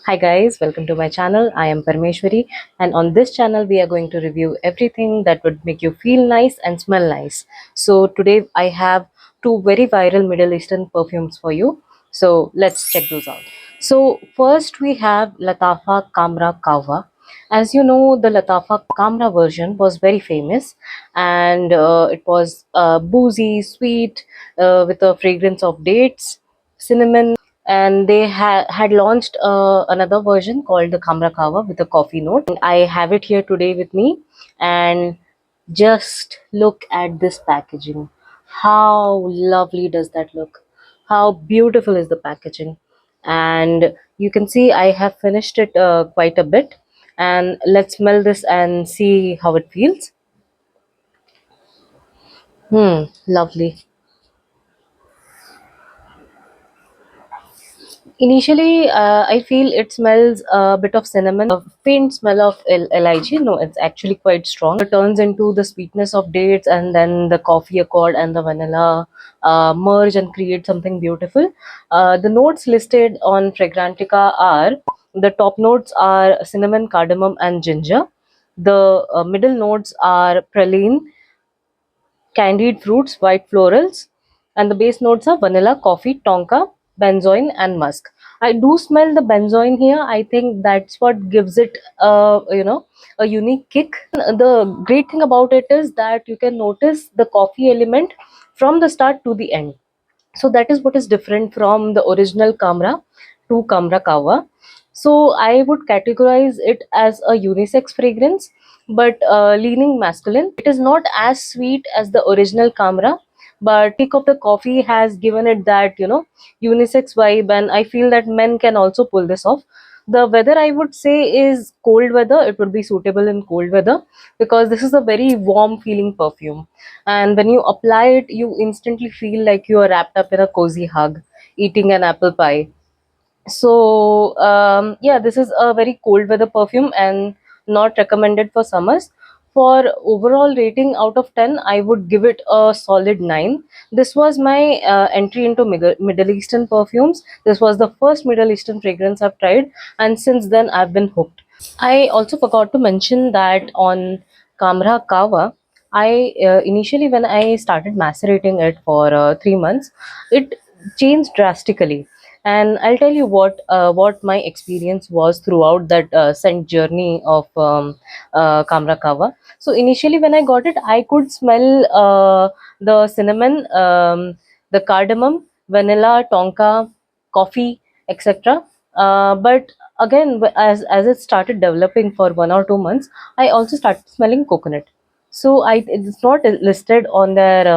Hi guys, welcome to my channel. I am Parmeshwari, and on this channel we are going to review everything that would make you feel nice and smell nice. So today I have two very viral Middle Eastern perfumes for you. So let's check those out. So first we have Latafa Kamra Kawa. As you know, the Latafa Kamra version was very famous, and it was boozy, sweet, with a fragrance of dates, cinnamon, and they had launched another version called the Khamra Kawa with a coffee note. I have it here today with me, and just look at this packaging. How lovely does that look? How beautiful is the packaging? And you can see I have finished it quite a bit. And let's smell this and see how it feels. Lovely. Initially, I feel it smells a bit of cinnamon, a faint smell of lychee. No, it's actually quite strong. It turns into the sweetness of dates, and then the coffee accord and the vanilla merge and create something beautiful. The notes listed on Fragrantica are: the top notes are cinnamon, cardamom, and ginger. The middle notes are praline, candied fruits, white florals, and the base notes are vanilla, coffee, tonka, benzoin, and musk. I do smell the benzoin here. I think that's what gives it, a unique kick. The great thing about it is that you can notice the coffee element from the start to the end. So that is what is different from the original Kamra to Kamra Kawa. So I would categorize it as a unisex fragrance, but leaning masculine. It is not as sweet as the original Kamra, but kick of the coffee has given it that unisex vibe, and I feel that men can also pull this off. The weather, I would say, is cold weather. It would be suitable in cold weather because this is a very warm feeling perfume, and when you apply it you instantly feel like you are wrapped up in a cozy hug eating an apple pie. So yeah, this is a very cold weather perfume and not recommended for summers. For overall rating out of 10, I would give it a solid 9. This was my entry into Middle Eastern perfumes. This was the first Middle Eastern fragrance I've tried, and since then I've been hooked. I also forgot to mention that on Kamra Kawa, I initially, when I started macerating it for 3 months, it changed drastically. And I'll tell you what my experience was throughout that scent journey of Kamra Kawa. So initially, when I got it, I could smell the cinnamon, the cardamom, vanilla, tonka, coffee, etc. But again, as it started developing for 1 or 2 months, I also started smelling coconut. So it's not listed on their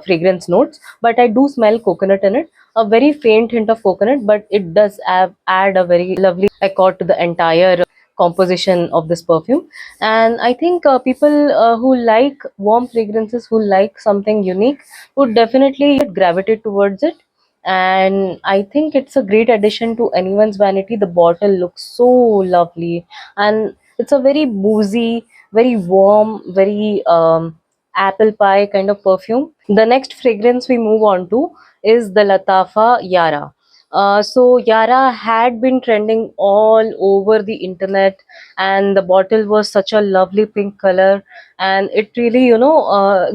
fragrance notes, but I do smell coconut in it, a very faint hint of coconut, but it does add a very lovely accord to the entire composition of this perfume. And I think people who like warm fragrances, who like something unique, would definitely gravitate towards it. And I think it's a great addition to anyone's vanity. The bottle looks so lovely, and it's a very boozy, very warm, very apple pie kind of perfume. The next fragrance we move on to is the Latafa Yara. So Yara had been trending all over the internet, and the bottle was such a lovely pink color, and it really,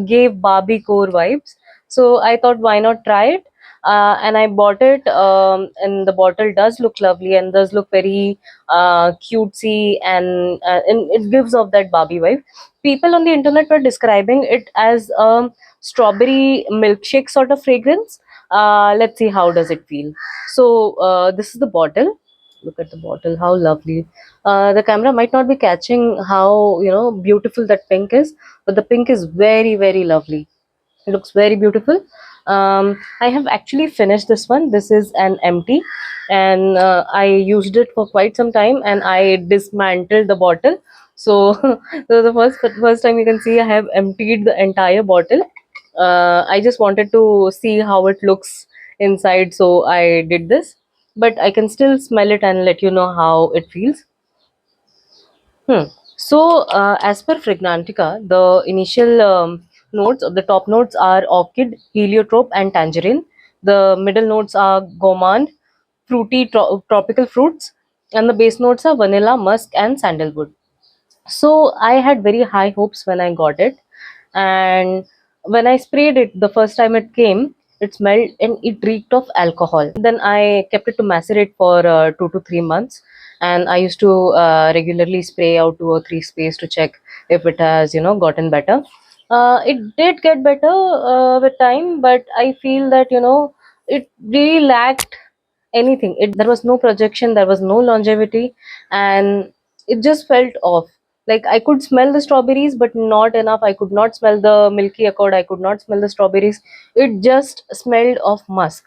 gave Barbie core vibes. So I thought, why not try it? And I bought it, and the bottle does look lovely and does look very cutesy, and it gives off that Barbie vibe. People on the internet were describing it as a strawberry milkshake sort of fragrance. Let's see how does it feel. So this is the bottle. Look at the bottle, how lovely. The camera might not be catching how beautiful that pink is, but the pink is very, very lovely. It looks very beautiful. I have actually finished this one. This is an empty, and I used it for quite some time, and I dismantled the bottle. So, so the first time you can see I have emptied the entire bottle. I just wanted to see how it looks inside, so I did this. But I can still smell it and let you know how it feels. Hmm. So, as per Fragrantica, the initial notes, the top notes are orchid, heliotrope, and tangerine. The middle notes are gourmand, fruity tropical fruits. and the base notes are vanilla, musk, and sandalwood. So I had very high hopes when I got it, and when I sprayed it the first time it came, it smelled and it reeked of alcohol. Then I kept it to macerate for 2 to 3 months, and I used to regularly spray out 2 or 3 sprays to check if it has, gotten better. It did get better with time, but I feel that it really lacked anything. There was no projection, there was no longevity, and it just felt off. Like I could smell the strawberries, but not enough. I could not smell the milky accord. I could not smell the strawberries. It just smelled of musk,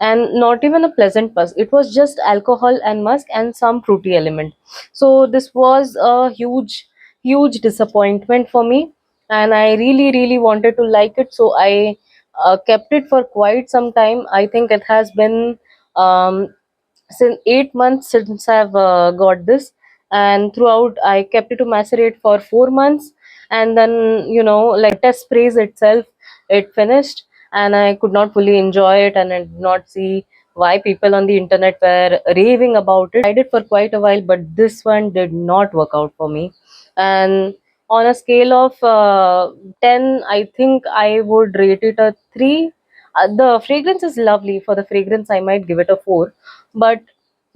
and not even a pleasant musk. It was just alcohol and musk and some fruity element. So this was a huge disappointment for me, and I really wanted to like it. So I kept it for quite some time. I think it has been um, since 8 months since I've got this, and throughout I kept it to macerate for 4 months, and then like test sprays itself, it finished, and I could not fully enjoy it, and I did not see why people on the internet were raving about it. I tried it for quite a while, but this one did not work out for me, and on a scale of 10, I think I would rate it a 3. The fragrance is lovely. For the fragrance, I might give it a 4, but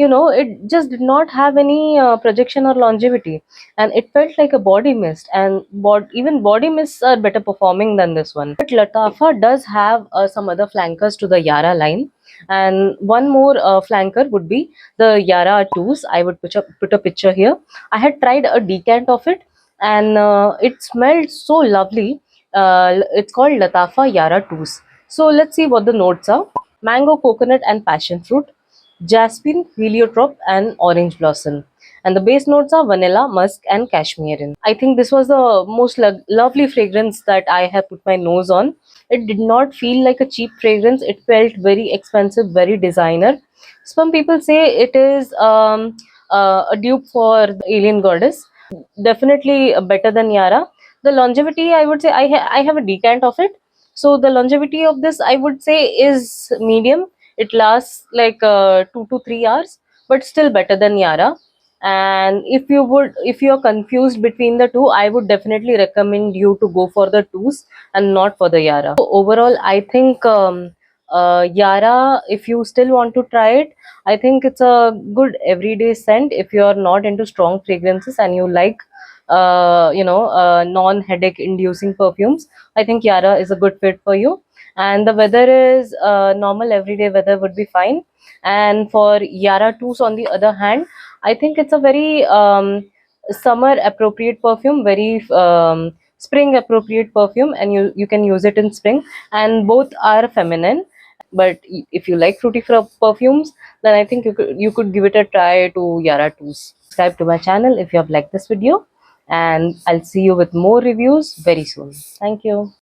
it just did not have any projection or longevity, and it felt like a body mist, and even body mists are better performing than this one. But Latafa does have some other flankers to the Yara line, and one more flanker would be the Yara 2s. I would put a picture here. I had tried a decant of it, and it smelled so lovely. It's called Latafa Yara 2s. So let's see what the notes are: mango, coconut, and passion fruit, jasmine, heliotrope, and orange blossom. And the base notes are vanilla, musk, and cashmere. I think this was the most lovely fragrance that I have put my nose on. It did not feel like a cheap fragrance. It felt very expensive, very designer. Some people say it is a dupe for the Alien Goddess. Definitely better than Yara. The longevity, I would say, I have a decant of it. So the longevity of this, I would say, is medium. It lasts like 2 to 3 hours, but still better than Yara. And if you're confused between the two, I would definitely recommend you to go for the twos and not for the Yara. So overall, I think Yara, if you still want to try it, I think it's a good everyday scent. If you're not into strong fragrances and you like non-headache inducing perfumes, I think Yara is a good fit for you. And the weather is normal everyday weather would be fine. And for Yara 2s, on the other hand, I think it's a very summer appropriate perfume, very spring appropriate perfume, and you can use it in spring, and both are feminine. But if you like fruity perfumes, then I think you could give it a try to Yara 2s. Subscribe to my channel if you have liked this video, and I'll see you with more reviews very soon. Thank you.